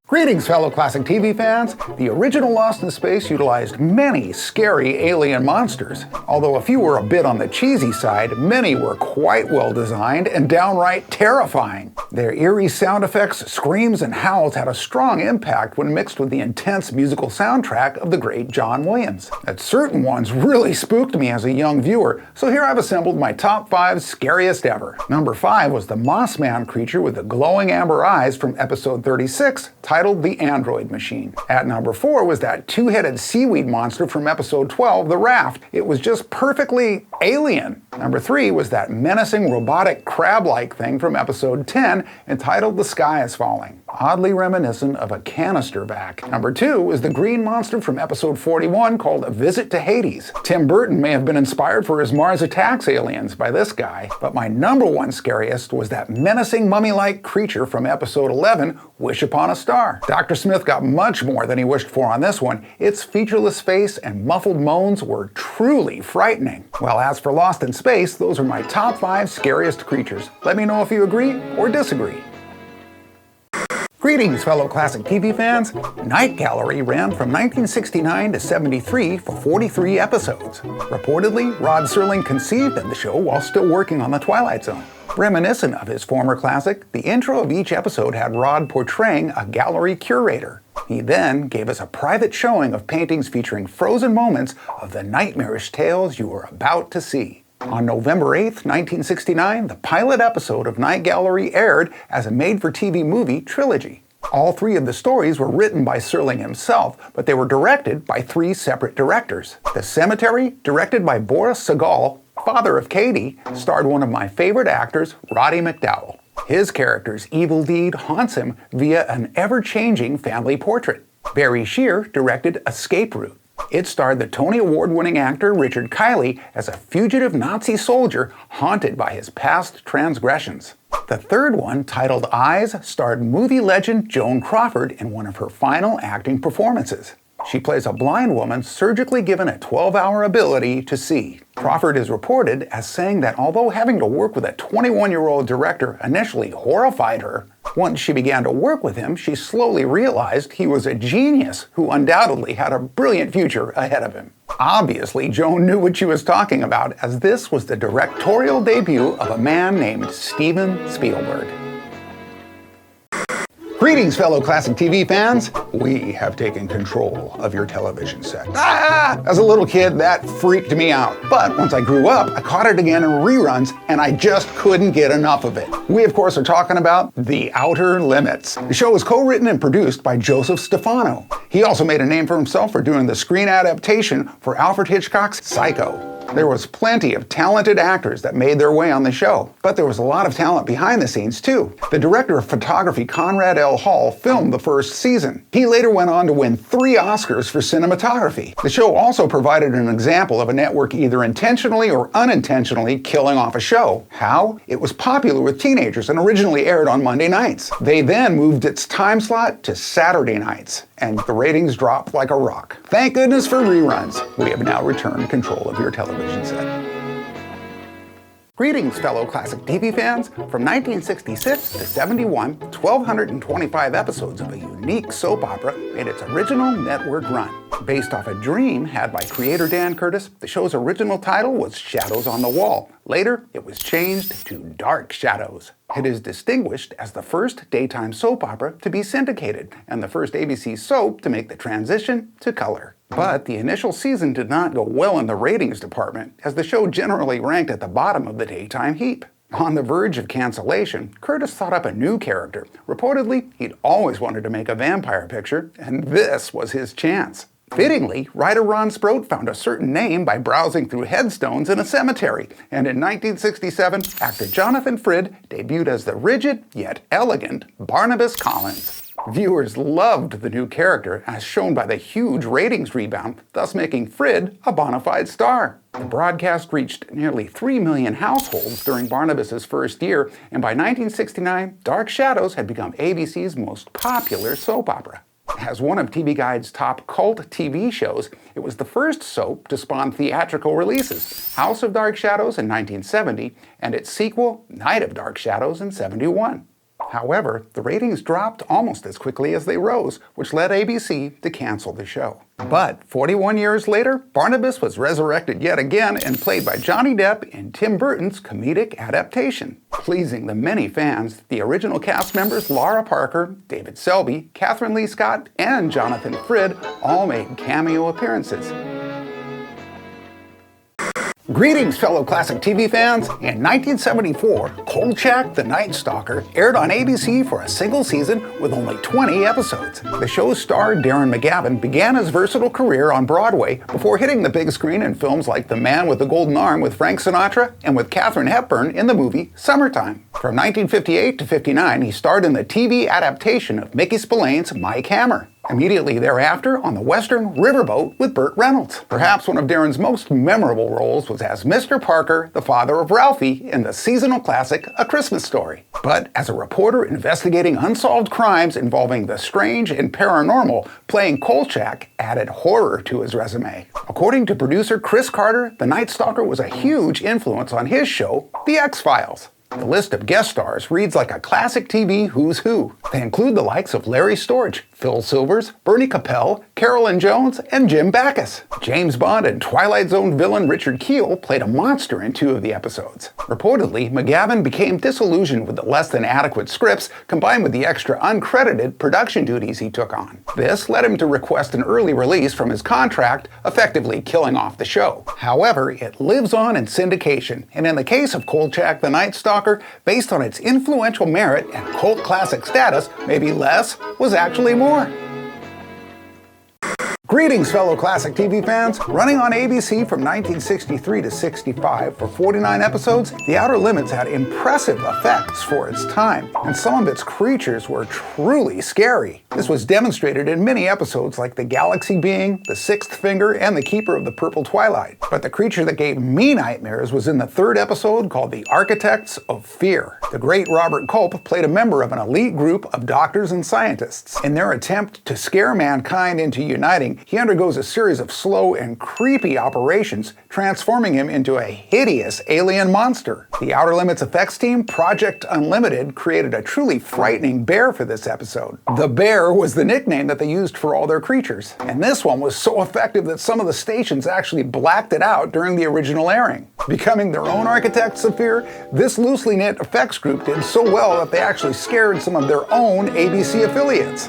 Greetings, fellow classic TV fans! The original Lost in Space utilized many scary alien monsters. Although a few were a bit on the cheesy side, many were quite well designed and downright terrifying. Their eerie sound effects, screams, and howls had a strong impact when mixed with the intense musical soundtrack of the great John Williams. And certain ones really spooked me as a young viewer, so here I've assembled my top 5 scariest ever. Number 5 was the Mossman creature with the glowing amber eyes from episode 36, titled The Android Machine. At number 4 was that two-headed seaweed monster from episode 12, The Raft. It was just perfectly alien. Number 3 was that menacing robotic crab-like thing from episode 10, entitled The Sky is Falling, oddly reminiscent of a canister vac. Number 2 was the green monster from episode 41 called A Visit to Hades. Tim Burton may have been inspired for his Mars Attacks aliens by this guy, but my number 1 scariest was that menacing mummy-like creature from episode 11, Wish Upon a Star. Dr. Smith got much more than he wished for on this one. Its featureless face and muffled moans were truly frightening. Well, as for Lost in Space, those are my top 5 scariest creatures. Let me know if you agree or disagree. Greetings, fellow classic TV fans! Night Gallery ran from 1969 to 73 for 43 episodes. Reportedly, Rod Serling conceived of the show while still working on The Twilight Zone. Reminiscent of his former classic, the intro of each episode had Rod portraying a gallery curator. He then gave us a private showing of paintings featuring frozen moments of the nightmarish tales you are about to see. On November 8, 1969, the pilot episode of Night Gallery aired as a made-for-TV movie trilogy. All 3 of the stories were written by Serling himself, but they were directed by 3 separate directors. The Cemetery, directed by Boris Sagal, father of Katie, starred one of my favorite actors, Roddy McDowall. His character's evil deed haunts him via an ever-changing family portrait. Barry Shear directed Escape Route. It starred the Tony Award-winning actor Richard Kiley as a fugitive Nazi soldier haunted by his past transgressions. The third one, titled Eyes, starred movie legend Joan Crawford in one of her final acting performances. She plays a blind woman surgically given a 12-hour ability to see. Crawford is reported as saying that although having to work with a 21-year-old director initially horrified her, once she began to work with him, she slowly realized he was a genius who undoubtedly had a brilliant future ahead of him. Obviously, Joan knew what she was talking about, as this was the directorial debut of a man named Steven Spielberg. Greetings, fellow classic TV fans! We have taken control of your television set. As a little kid, that freaked me out. But once I grew up, I caught it again in reruns, and I just couldn't get enough of it. We, of course, are talking about The Outer Limits. The show was co-written and produced by Joseph Stefano. He also made a name for himself for doing the screen adaptation for Alfred Hitchcock's Psycho. There was plenty of talented actors that made their way on the show, but there was a lot of talent behind the scenes too. The director of photography, Conrad L. Hall, filmed the first season. He later went on to win 3 Oscars for cinematography. The show also provided an example of a network either intentionally or unintentionally killing off a show. How? It was popular with teenagers and originally aired on Monday nights. They then moved its time slot to Saturday nights, and the ratings dropped like a rock. Thank goodness for reruns. We have now returned control of your television set. Greetings, fellow classic TV fans! From 1966 to 71, 1,225 episodes of a unique soap opera made its original network run. Based off a dream had by creator Dan Curtis, the show's original title was Shadows on the Wall. Later, it was changed to Dark Shadows. It is distinguished as the first daytime soap opera to be syndicated and the first ABC soap to make the transition to color. But the initial season did not go well in the ratings department, as the show generally ranked at the bottom of the daytime heap. On the verge of cancellation, Curtis thought up a new character. Reportedly, he'd always wanted to make a vampire picture, and this was his chance. Fittingly, writer Ron Sproat found a certain name by browsing through headstones in a cemetery, and in 1967, actor Jonathan Frid debuted as the rigid yet elegant Barnabas Collins. Viewers loved the new character, as shown by the huge ratings rebound, thus making Frid a bona fide star. The broadcast reached nearly 3 million households during Barnabas's first year, and by 1969, Dark Shadows had become ABC's most popular soap opera. As one of TV Guide's top cult TV shows, it was the first soap to spawn theatrical releases, House of Dark Shadows in 1970, and its sequel, Night of Dark Shadows in 71. However, the ratings dropped almost as quickly as they rose, which led ABC to cancel the show. But 41 years later, Barnabas was resurrected yet again and played by Johnny Depp in Tim Burton's comedic adaptation. Pleasing the many fans, the original cast members Laura Parker, David Selby, Catherine Lee Scott, and Jonathan Frid all made cameo appearances. Greetings, fellow classic TV fans! In 1974, Kolchak the Night Stalker aired on ABC for a single season with only 20 episodes. The show's star, Darren McGavin, began his versatile career on Broadway before hitting the big screen in films like The Man with the Golden Arm with Frank Sinatra and with Katharine Hepburn in the movie Summertime. From 1958 to 59, he starred in the TV adaptation of Mickey Spillane's Mike Hammer. Immediately thereafter, on the Western Riverboat with Burt Reynolds. Perhaps one of Darren's most memorable roles was as Mr. Parker, the father of Ralphie, in the seasonal classic A Christmas Story. But as a reporter investigating unsolved crimes involving the strange and paranormal, playing Kolchak added horror to his resume. According to producer Chris Carter, the Night Stalker was a huge influence on his show, The X-Files. The list of guest stars reads like a classic TV who's who. They include the likes of Larry Storch, Phil Silvers, Bernie Capel, Carolyn Jones, and Jim Backus. James Bond and Twilight Zone villain Richard Kiel played a monster in 2 of the episodes. Reportedly, McGavin became disillusioned with the less than adequate scripts combined with the extra uncredited production duties he took on. This led him to request an early release from his contract, effectively killing off the show. However, it lives on in syndication, and in the case of Kolchak the Night Stalker, based on its influential merit and cult classic status, maybe less was actually more. Greetings, fellow classic TV fans! Running on ABC from 1963 to 65 for 49 episodes, The Outer Limits had impressive effects for its time, and some of its creatures were truly scary. This was demonstrated in many episodes like the Galaxy Being, the Sixth Finger, and the Keeper of the Purple Twilight. But the creature that gave me nightmares was in the 3rd episode called The Architects of Fear. The great Robert Culp played a member of an elite group of doctors and scientists. In their attempt to scare mankind into uniting, he undergoes a series of slow and creepy operations, transforming him into a hideous alien monster. The Outer Limits effects team, Project Unlimited, created a truly frightening bear for this episode. The Bear was the nickname that they used for all their creatures, and this one was so effective that some of the stations actually blacked it out during the original airing. Becoming their own Architects of Fear, this loosely knit effects group did so well that they actually scared some of their own ABC affiliates.